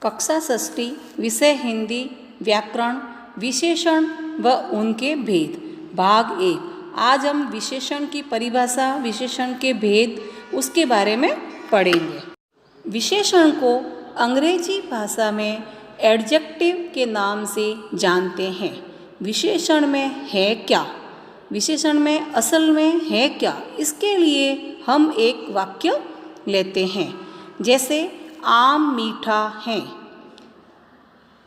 कक्षा षष्ठी विषय हिंदी व्याकरण विशेषण व उनके भेद भाग 1। आज हम विशेषण की परिभाषा, विशेषण के भेद, उसके बारे में पढ़ेंगे। विशेषण को अंग्रेजी भाषा में एडजेक्टिव के नाम से जानते हैं। विशेषण में है क्या, विशेषण में असल में है क्या, इसके लिए हम एक वाक्य लेते हैं। जैसे आम मीठा है,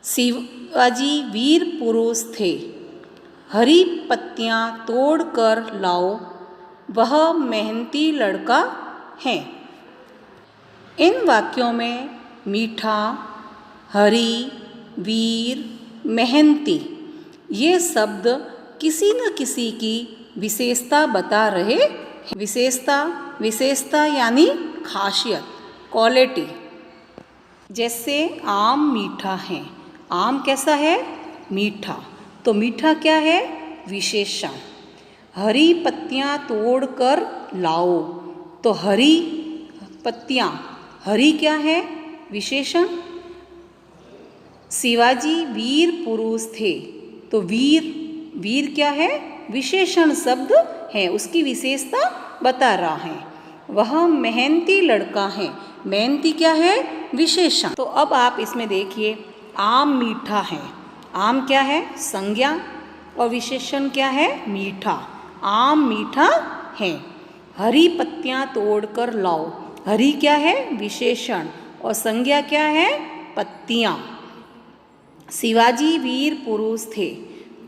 शिवाजी वीर पुरुष थे, हरी पत्तियां तोड़कर लाओ, वह मेहनती लड़का है। इन वाक्यों में मीठा, हरी, वीर, मेहनती ये शब्द किसी न किसी की विशेषता बता रहे हैं। विशेषता यानी खासियत, क्वालिटी। जैसे आम मीठा है, आम कैसा है? मीठा। तो मीठा क्या है? विशेषण। हरी पत्तियां तोड़कर लाओ, तो हरी पत्तियां, हरी क्या है? विशेषण। शिवाजी वीर पुरुष थे, तो वीर क्या है? विशेषण शब्द है, उसकी विशेषता बता रहा है। वह मेहनती लड़का है, मेहनती क्या है? विशेषण। तो अब आप इसमें देखिए, आम मीठा है, आम क्या है? संज्ञा, और विशेषण क्या है? मीठा। आम मीठा है। हरी पत्तियां तोड़कर लाओ, हरी क्या है? विशेषण, और संज्ञा क्या है? पत्तियां। शिवाजी वीर पुरुष थे,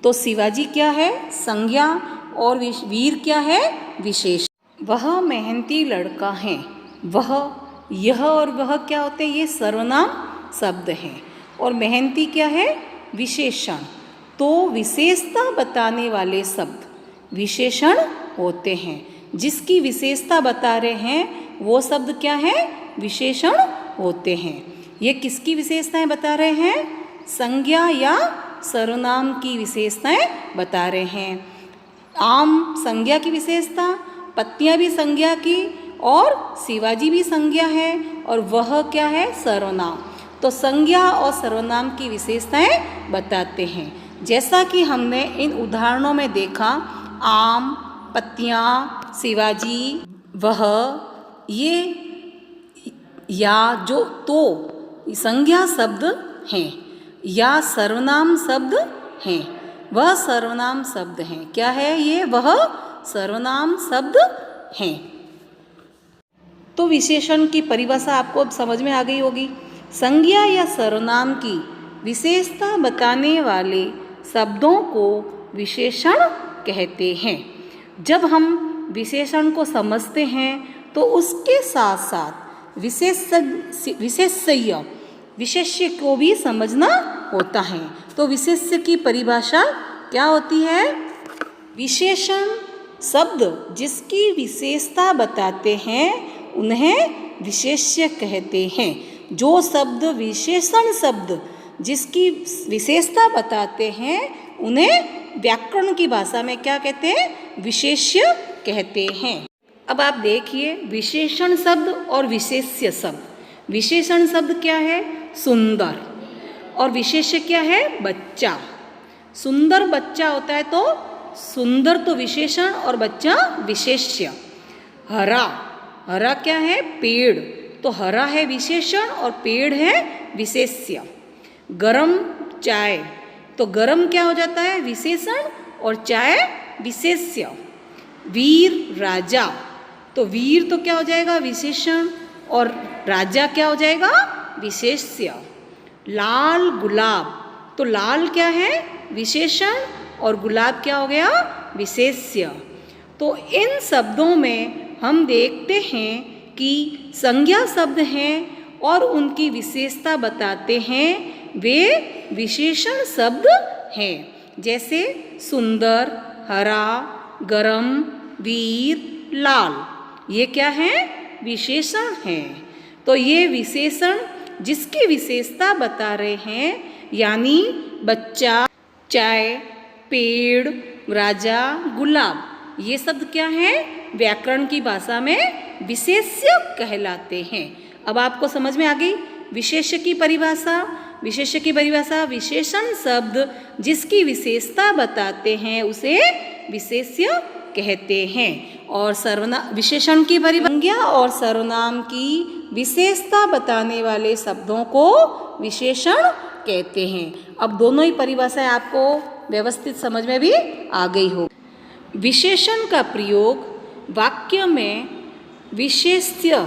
तो शिवाजी क्या है? संज्ञा, और वीर क्या है? विशेषण। वह मेहनती लड़का है, वह, यह और वह क्या होते हैं? ये सर्वनाम शब्द हैं, और मेहनती क्या है? विशेषण। तो विशेषता बताने वाले शब्द विशेषण होते हैं। जिसकी विशेषता बता रहे हैं वो शब्द क्या है? विशेषण होते हैं। ये किसकी विशेषताएं बता रहे हैं? संज्ञा या सर्वनाम की विशेषताएं बता रहे हैं। आम संज्ञा की विशेषता, पत्तियां भी संज्ञा की, और शिवाजी भी संज्ञा है, और वह क्या है? सर्वनाम। तो संज्ञा और सर्वनाम की विशेषताएं बताते हैं। जैसा कि हमने इन उदाहरणों में देखा, आम, पत्तियां, शिवाजी, वह, ये, या, जो, तो संज्ञा शब्द हैं या सर्वनाम शब्द हैं। वह सर्वनाम शब्द हैं। क्या है ये? वह सर्वनाम शब्द हैं। तो विशेषण की परिभाषा आपको अब समझ में आ गई होगी। संज्ञा या सर्वनाम की विशेषता बताने वाले शब्दों को विशेषण कहते हैं। जब हम विशेषण को समझते हैं तो उसके साथ साथ विशेष्य को भी समझना होता है। तो विशेष्य की परिभाषा क्या होती है? विशेषण शब्द जिसकी विशेषता बताते हैं उन्हें विशेष्य कहते हैं। जो शब्द विशेषण शब्द जिसकी विशेषता बताते हैं उन्हें व्याकरण की भाषा में क्या कहते हैं? विशेष्य कहते हैं। अब आप देखिए, विशेषण शब्द और विशेष्य शब्द। विशेषण शब्द क्या है? सुंदर, और विशेष्य क्या है? बच्चा। सुंदर बच्चा होता है तो सुंदर तो विशेषण और बच्चा विशेष्य। हरा, हरा क्या है? पेड़, तो हरा है विशेषण और पेड़ है विशेष्य। गरम चाय, तो गरम क्या हो जाता है? विशेषण, और चाय विशेष्य। वीर राजा, तो वीर तो क्या हो जाएगा? विशेषण, और राजा क्या हो जाएगा? विशेष्य। लाल गुलाब, तो लाल क्या है? विशेषण, और गुलाब क्या हो गया? विशेष्य। तो इन शब्दों में हम देखते हैं कि संज्ञा शब्द हैं और उनकी विशेषता बताते हैं, वे विशेषण शब्द हैं। जैसे सुंदर, हरा, गरम, वीर, लाल, ये क्या है? विशेषण हैं। तो ये विशेषण जिसकी विशेषता बता रहे हैं, यानी बच्चा, चाय, पेड़, राजा, गुलाब, ये शब्द क्या है? व्याकरण की भाषा में विशेष्य कहलाते हैं। अब आपको समझ में आ गई विशेष्य की परिभाषा। विशेष्य की परिभाषा विशेषण शब्द जिसकी विशेषता बताते हैं उसे विशेष्य कहते हैं। और सर्वनाम विशेषण की संज्ञा और सर्वनाम की विशेषता बताने वाले शब्दों को विशेषण कहते हैं। अब दोनों ही परिभाषाएं आपको व्यवस्थित समझ में भी आ गई हो। विशेषण का प्रयोग वाक्य में विशेष्य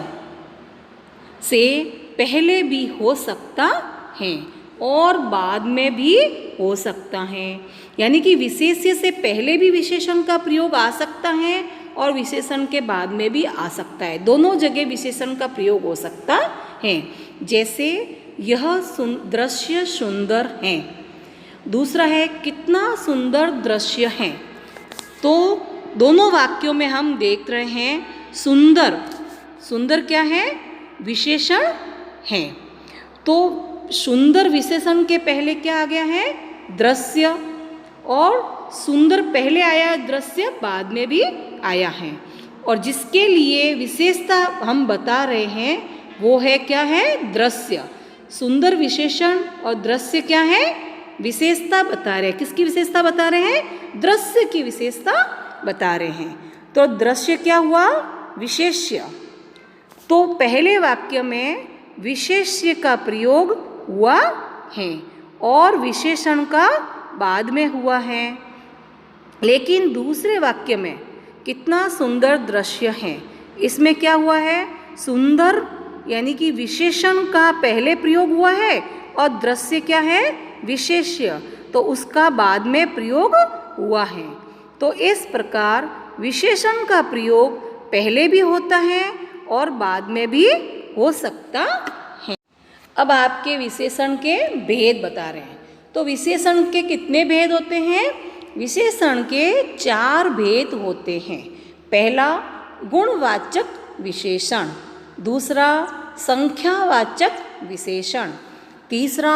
से पहले भी हो सकता है और बाद में भी हो सकता है। यानी कि विशेष्य से पहले भी विशेषण का प्रयोग आ सकता है और विशेषण के बाद में भी आ सकता है। दोनों जगह विशेषण का प्रयोग हो सकता है। जैसे यह दृश्य सुंदर है। दूसरा है कितना सुंदर दृश्य है। तो दोनों वाक्यों में हम देख रहे हैं सुंदर, सुंदर क्या है? विशेषण है। तो सुंदर विशेषण के पहले क्या आ गया है? दृश्य। और सुंदर पहले आया, दृश्य बाद में भी आया है। और जिसके लिए विशेषता हम बता रहे हैं वो है क्या है? दृश्य। सुंदर विशेषण और दृश्य क्या है? विशेषता बता रहे हैं। किसकी विशेषता बता रहे हैं? दृश्य की विशेषता बता रहे हैं। तो दृश्य क्या हुआ? विशेष्य। तो पहले वाक्य में विशेष्य का प्रयोग हुआ है और विशेषण का बाद में हुआ है। लेकिन दूसरे वाक्य में कितना सुंदर दृश्य है, इसमें क्या हुआ है? सुंदर यानी कि विशेषण का पहले प्रयोग हुआ है और दृश्य क्या है? विशेष्य। तो उसका बाद में प्रयोग हुआ है। तो इस प्रकार विशेषण का प्रयोग पहले भी होता है और बाद में भी हो सकता है। अब आपके विशेषण के भेद बता रहे हैं। तो विशेषण के कितने भेद होते हैं? विशेषण के 4 भेद होते हैं। पहला गुणवाचक विशेषण, दूसरा संख्यावाचक विशेषण, तीसरा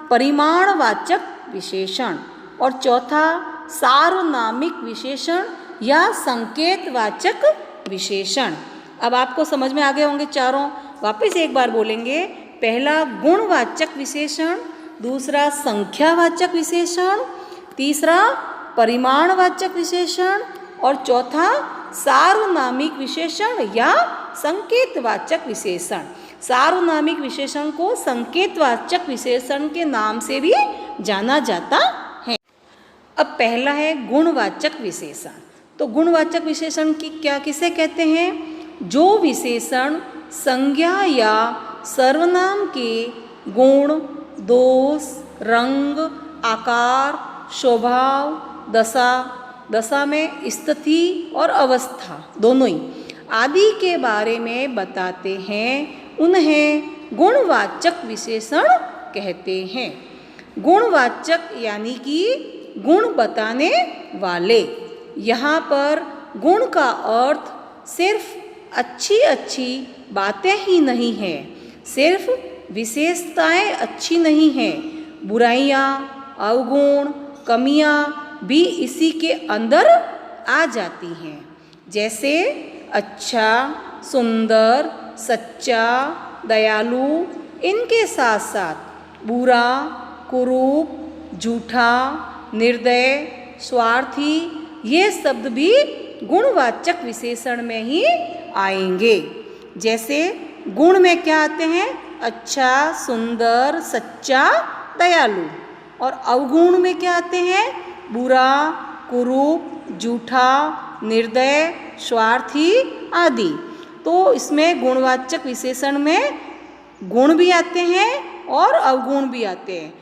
परिमाणवाचक विशेषण और चौथा सार्वनामिक विशेषण या संकेतवाचक विशेषण। अब आपको समझ में आ गए होंगे चारों। वापस एक बार बोलेंगे। पहला गुणवाचक विशेषण, दूसरा संख्यावाचक विशेषण, तीसरा परिमाणवाचक विशेषण और चौथा सार्वनामिक विशेषण या संकेतवाचक विशेषण। सार्वनामिक विशेषण को संकेतवाचक विशेषण के नाम से भी जाना जाता है। अब पहला है गुणवाचक विशेषण। तो गुणवाचक विशेषण की क्या किसे कहते हैं? जो विशेषण संज्ञा या सर्वनाम के गुण, दोष, रंग, आकार, स्वभाव, दशा में स्थिति और अवस्था दोनों ही आदि के बारे में बताते हैं उन्हें गुणवाचक विशेषण कहते हैं। गुणवाचक यानी कि गुण बताने वाले। यहाँ पर गुण का अर्थ सिर्फ अच्छी अच्छी बातें ही नहीं है, सिर्फ विशेषताएं अच्छी नहीं हैं, बुराइयाँ, अवगुण, कमियाँ भी इसी के अंदर आ जाती हैं। जैसे अच्छा, सुंदर, सच्चा, दयालु, इनके साथ साथ बुरा, कुरूप, झूठा, निर्दय, स्वार्थी, ये शब्द भी गुणवाचक विशेषण में ही आएंगे। जैसे गुण में क्या आते हैं? अच्छा, सुंदर, सच्चा, दयालु। और अवगुण में क्या आते हैं? बुरा, कुरूप, झूठा, निर्दय, स्वार्थी आदि। तो इसमें गुणवाचक विशेषण में गुण भी आते हैं और अवगुण भी आते हैं।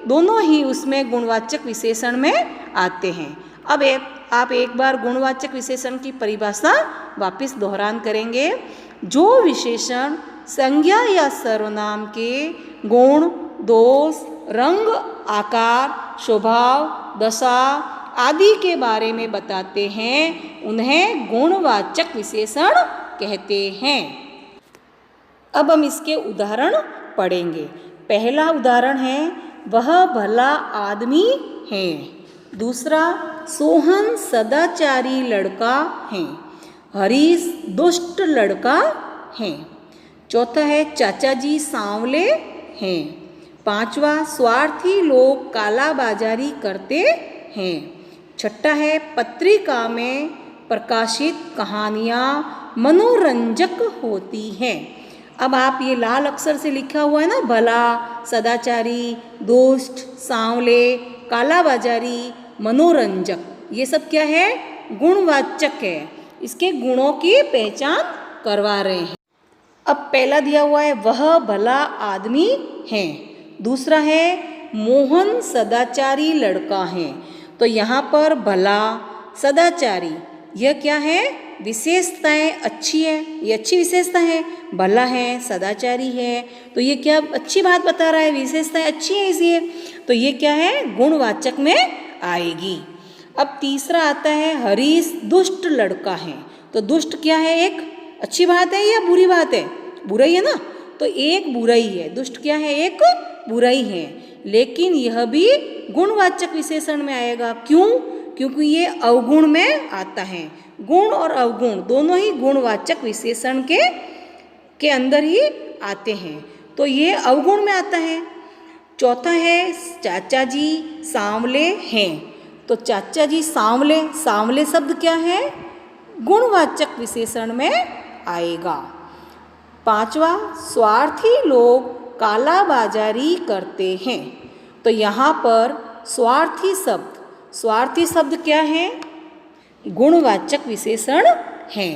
दोनों ही उसमें गुणवाचक विशेषण में आते हैं। अब आप एक बार गुणवाचक विशेषण की परिभाषा वापस दोहरान करेंगे। जो विशेषण संज्ञा या सर्वनाम के गुण, दोष, रंग, आकार, स्वभाव, दशा आदि के बारे में बताते हैं उन्हें गुणवाचक विशेषण कहते हैं। अब हम इसके उदाहरण पढ़ेंगे। पहला उदाहरण है वह भला आदमी है। दूसरा सोहन सदाचारी लड़का है, हरीश दुष्ट लड़का है। चौथा है चाचा जी सांवले हैं। पांचवा स्वार्थी लोग कालाबाजारी करते हैं। छठा है पत्रिका में प्रकाशित कहानियाँ मनोरंजक होती हैं। अब आप ये लाल अक्षर से लिखा हुआ है ना, भला, सदाचारी, दुष्ट, सांवले, कालाबाजारी, मनोरंजक, ये सब क्या है? गुणवाचक है। इसके गुणों की पहचान करवा रहे हैं। अब पहला दिया हुआ है वह भला आदमी है। दूसरा है मोहन सदाचारी लड़का है। तो यहाँ पर भला, सदाचारी, यह क्या है? विशेषताएं अच्छी है, ये अच्छी विशेषता है। भला है, सदाचारी है, तो ये क्या अच्छी बात बता रहा है, विशेषताएं अच्छी है इसलिए, तो ये क्या है? गुणवाचक में आएगी। अब तीसरा आता है हरीश दुष्ट लड़का है। तो दुष्ट क्या है? एक अच्छी बात है या बुरी बात है? बुराई है ना, तो एक बुराई है। दुष्ट क्या है? एक बुराई है। लेकिन यह भी गुणवाचक विशेषण में आएगा। क्यों? क्योंकि ये अवगुण में आता है। गुण और अवगुण दोनों ही गुणवाचक विशेषण के अंदर ही आते हैं, तो ये अवगुण में आता है। चौथा है चाचा जी सांवले हैं। तो चाचा जी सांवले, सांवले शब्द क्या है? गुणवाचक विशेषण में आएगा। पांचवा स्वार्थी लोग कालाबाजारी करते हैं। तो यहाँ पर स्वार्थी शब्द क्या है? गुणवाचक विशेषण है।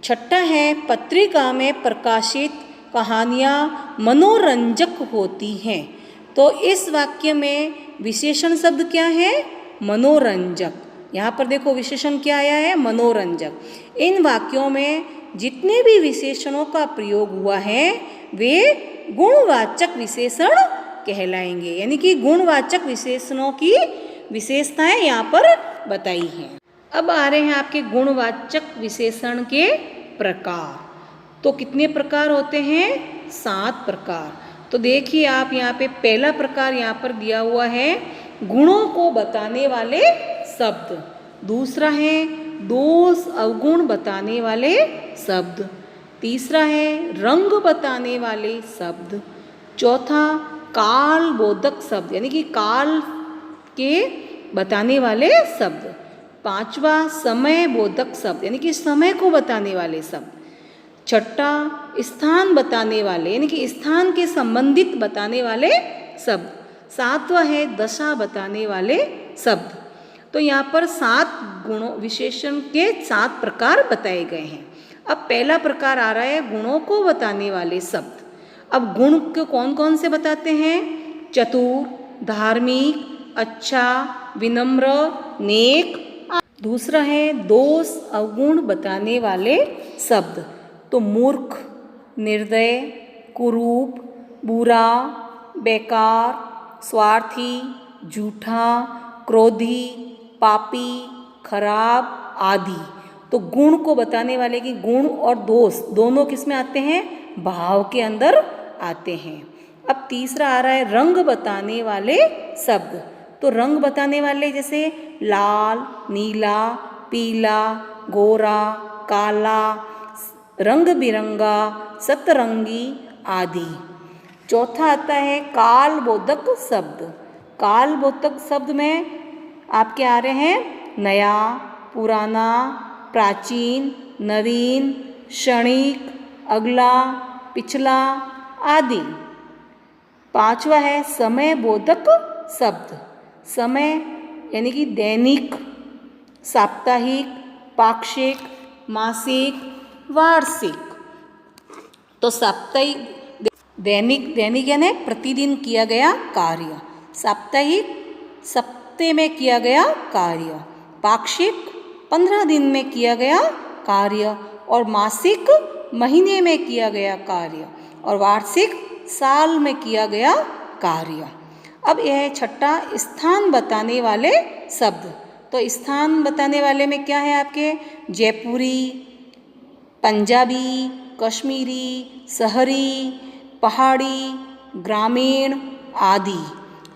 छठा है पत्रिका में प्रकाशित कहानियाँ मनोरंजक होती हैं। तो इस वाक्य में विशेषण शब्द क्या है? मनोरंजक। यहाँ पर देखो विशेषण क्या आया है? मनोरंजक। इन वाक्यों में जितने भी विशेषणों का प्रयोग हुआ है वे गुणवाचक विशेषण कहलाएंगे, यानी कि गुणवाचक विशेषणों की विशेषताएं यहाँ पर बताई हैं। अब आ रहे हैं आपके गुणवाचक विशेषण के प्रकार। तो कितने प्रकार होते हैं? 7 प्रकार। तो देखिए आप यहाँ पे पहला प्रकार यहाँ पर दिया हुआ है गुणों को बताने वाले शब्द। दूसरा है दोष अवगुण बताने वाले शब्द। तीसरा है रंग बताने वाले शब्द। चौथा काल बोधक शब्द, यानी कि काल के बताने वाले शब्द। पांचवा समय बोधक शब्द, यानी कि समय को बताने वाले शब्द। छठा स्थान बताने वाले, यानी कि स्थान के संबंधित बताने वाले शब्द। सातवां है दशा बताने वाले शब्द। तो यहाँ पर 7 गुणों विशेषण के 7 प्रकार बताए गए हैं। अब पहला प्रकार आ रहा है गुणों को बताने वाले शब्द। अब गुण को कौन कौन से बताते हैं? चतुर, धार्मिक, अच्छा, विनम्र, नेक। दूसरा है दोष अवगुण बताने वाले शब्द। तो मूर्ख, निर्दय, कुरूप, बुरा, बेकार, स्वार्थी, झूठा, क्रोधी, पापी, खराब आदि। तो गुण को बताने वाले की गुण और दोष दोनों किस में आते हैं? भाव के अंदर आते हैं। अब तीसरा आ रहा है रंग बताने वाले शब्द। तो रंग बताने वाले जैसे लाल, नीला, पीला, गोरा, काला, रंग बिरंगा, सतरंगी आदि। चौथा आता है काल बोधक शब्द। काल बोधक शब्द में आपके आ रहे हैं नया, पुराना, प्राचीन, नवीन, क्षणिक, अगला, पिछला आदि। पांचवा है समय बोधक शब्द। समय यानी कि दैनिक, साप्ताहिक, पाक्षिक, मासिक, वार्षिक। तो साप्ताहिक दैनिक यानी प्रतिदिन किया गया कार्य। साप्ताहिक सप्ताह में किया गया कार्य। पाक्षिक 15 दिन में किया गया कार्य। और मासिक महीने में किया गया कार्य। और वार्षिक साल में किया गया कार्य। अब यह है छठा स्थान बताने वाले शब्द। तो स्थान बताने वाले में क्या है आपके? जयपुरी, पंजाबी, कश्मीरी, शहरी, पहाड़ी, ग्रामीण आदि।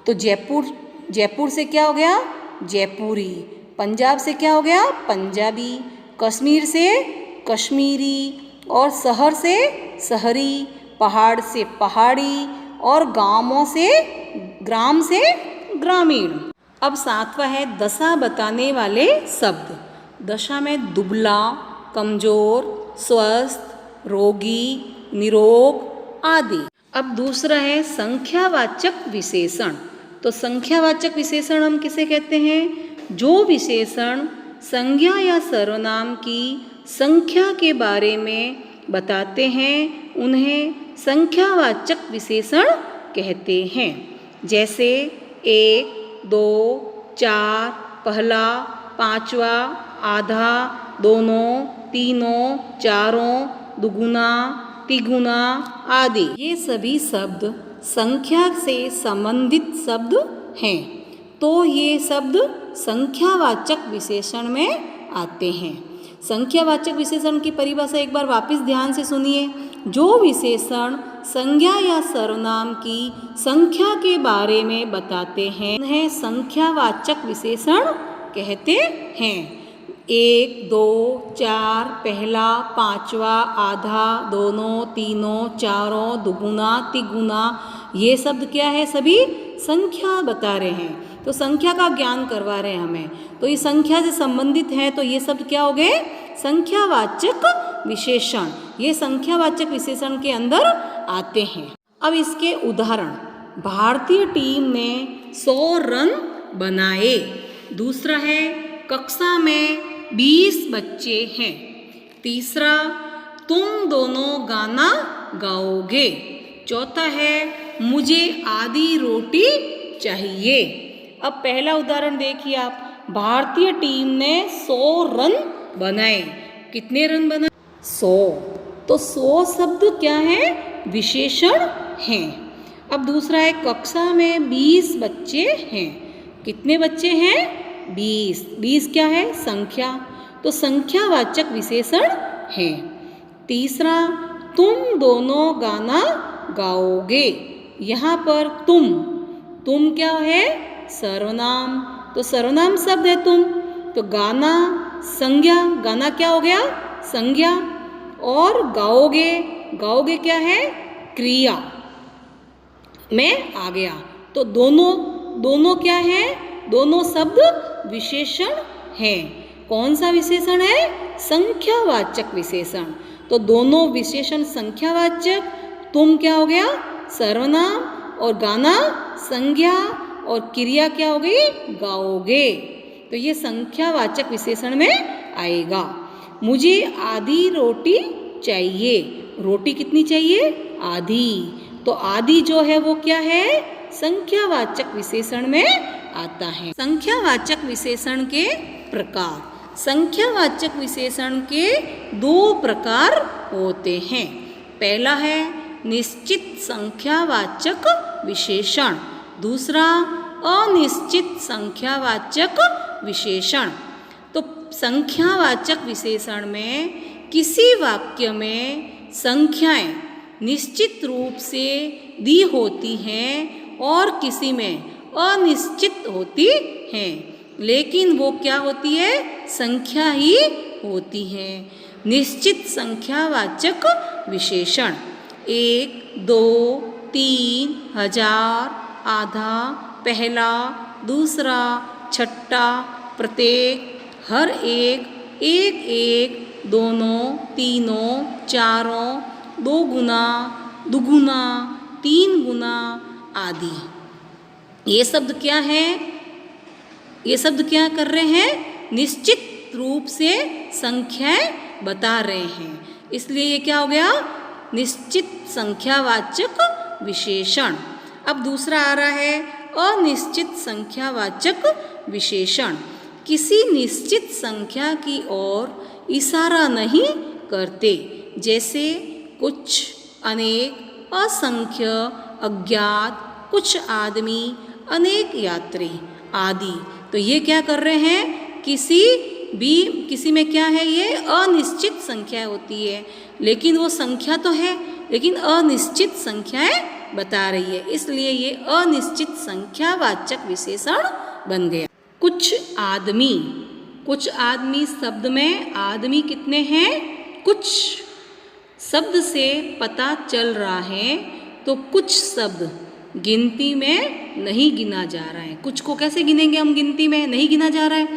तो जयपुर से क्या हो गया? जयपुरी। पंजाब से क्या हो गया? पंजाबी। कश्मीर से कश्मीरी। और शहर से शहरी, पहाड़ से पहाड़ी और ग्राम से ग्रामीण। अब सातवां है दशा बताने वाले शब्द। दशा में दुबला, कमजोर, स्वस्थ, रोगी, निरोग आदि। अब दूसरा है संख्यावाचक विशेषण। तो संख्यावाचक विशेषण हम किसे कहते हैं? जो विशेषण संज्ञा या सर्वनाम की संख्या के बारे में बताते हैं उन्हें संख्यावाचक विशेषण कहते हैं। जैसे 1, 2, 4, पहला, पांचवा, आधा, दोनों, तीनों, चारों, दुगुना, तिगुना आदि। ये सभी शब्द संख्या से संबंधित शब्द हैं, तो ये शब्द संख्यावाचक विशेषण में आते हैं। संख्यावाचक विशेषण की परिभाषा एक बार वापस ध्यान से सुनिए। जो विशेषण संज्ञा या सर्वनाम की संख्या के बारे में बताते हैं उन्हें संख्यावाचक विशेषण कहते हैं। 1, 2, 4, पहला, पांचवा, आधा, दोनों, तीनों, चारों, दुगुना, तिगुना, ये शब्द क्या है? सभी संख्या बता रहे हैं, तो संख्या का ज्ञान करवा रहे हैं हमें। तो ये संख्या से संबंधित है, तो ये शब्द क्या हो गए? संख्यावाचक विशेषण। ये संख्यावाचक विशेषण के अंदर आते हैं। अब इसके उदाहरण। भारतीय टीम ने 100 रन बनाए। दूसरा है कक्षा में 20 बच्चे हैं। तीसरा, तुम दोनों गाना गाओगे। चौथा है मुझे आधी रोटी चाहिए। अब पहला उदाहरण देखिए आप। भारतीय टीम ने 100 रन बनाए। कितने रन बनाए? 100। तो 100 शब्द क्या है? विशेषण हैं। अब दूसरा है कक्षा में 20 बच्चे हैं। कितने बच्चे हैं? 20। 20 क्या है? संख्या, तो संख्यावाचक विशेषण है। तीसरा, तुम दोनों गाना गाओगे। यहाँ पर तुम क्या है? सर्वनाम, तो सर्वनाम शब्द है तुम। तो गाना संज्ञा, गाना क्या हो गया? संज्ञा। और गाओगे क्या है? क्रिया में आ गया। तो दोनों क्या है? दोनों शब्द विशेषण हैं। कौन सा विशेषण है? संख्यावाचक विशेषण। तो दोनों विशेषण संख्यावाचक, तुम क्या हो गया? सर्वनाम, और गाना संज्ञा, और क्रिया क्या हो गई? गाओगे। तो ये संख्यावाचक विशेषण में आएगा। मुझे आधी रोटी चाहिए। रोटी कितनी चाहिए? आधी। तो आधी जो है वो क्या है? संख्यावाचक विशेषण में आता है। संख्यावाचक विशेषण के प्रकार। संख्यावाचक विशेषण के 2 प्रकार होते हैं। पहला है निश्चित संख्यावाचक विशेषण। दूसरा अनिश्चित संख्यावाचक विशेषण। तो संख्यावाचक विशेषण में किसी वाक्य में संख्याएं निश्चित रूप से दी होती हैं और किसी में अनिश्चित होती हैं, लेकिन वो क्या होती है? संख्या ही होती है। निश्चित संख्यावाचक विशेषण 1, 2, 3, 1000, आधा, पहला, दूसरा, छठा, प्रत्येक, हर एक, एक, दोनों, तीनों, चारों, 2 गुना, दुगुना, 3 गुना आदि। ये शब्द क्या है? ये शब्द क्या कर रहे हैं? निश्चित रूप से संख्याएं बता रहे हैं, इसलिए ये क्या हो गया? निश्चित संख्यावाचक विशेषण। अब दूसरा आ रहा है अनिश्चित संख्यावाचक विशेषण। किसी निश्चित संख्या की ओर इशारा नहीं करते, जैसे कुछ, अनेक, असंख्य, अज्ञात, कुछ आदमी, अनेक यात्री आदि। तो ये क्या कर रहे हैं? किसी में क्या है? ये अनिश्चित संख्या होती है, लेकिन वो संख्या तो है, लेकिन अनिश्चित संख्याएं बता रही है, इसलिए ये अनिश्चित संख्यावाचक विशेषण बन गया। कुछ आदमी शब्द में आदमी कितने हैं? कुछ शब्द से पता चल रहा है तो कुछ शब्द गिनती में नहीं गिना जा रहा है। कुछ को कैसे गिनेंगे हम, गिनती में नहीं गिना जा रहा है,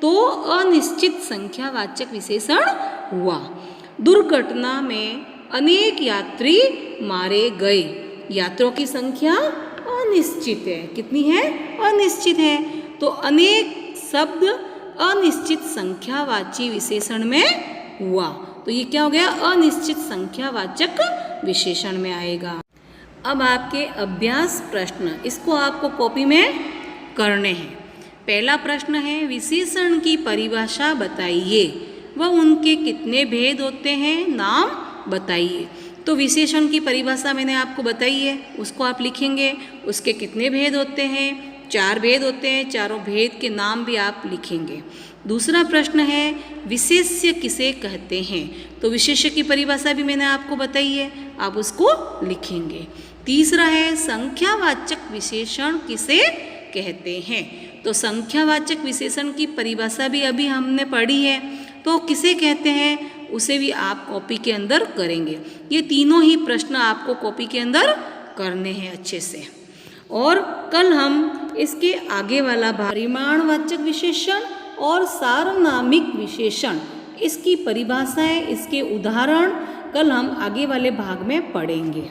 तो अनिश्चित संख्यावाचक विशेषण हुआ। दुर्घटना में अनेक यात्री मारे गए। यात्रियों की संख्या अनिश्चित है। कितनी है? अनिश्चित है। तो अनेक शब्द अनिश्चित संख्यावाची विशेषण में हुआ, तो ये क्या हो गया? अनिश्चित संख्यावाचक विशेषण में आएगा। अब आपके अभ्यास प्रश्न, इसको आपको कॉपी में करने हैं। पहला प्रश्न है, विशेषण की परिभाषा बताइए व उनके कितने भेद होते हैं, नाम बताइए। तो विशेषण की परिभाषा मैंने आपको बताई है, उसको आप लिखेंगे। उसके कितने भेद होते हैं? 4 भेद होते हैं। चारों भेद के नाम भी आप लिखेंगे। दूसरा प्रश्न है, विशेष्य किसे कहते हैं? तो विशेष्य की परिभाषा भी मैंने आपको बताई है, आप उसको लिखेंगे। तीसरा है, संख्यावाचक विशेषण किसे कहते हैं? तो संख्यावाचक विशेषण की परिभाषा भी अभी हमने पढ़ी है, तो किसे कहते हैं उसे भी आप कॉपी के अंदर करेंगे। ये तीनों ही प्रश्न आपको कॉपी के अंदर करने हैं अच्छे से। और कल हम इसके आगे वाला परिमाणवाचक विशेषण और सार्वनामिक विशेषण, इसकी परिभाषाएं, इसके उदाहरण कल हम आगे वाले भाग में पढ़ेंगे।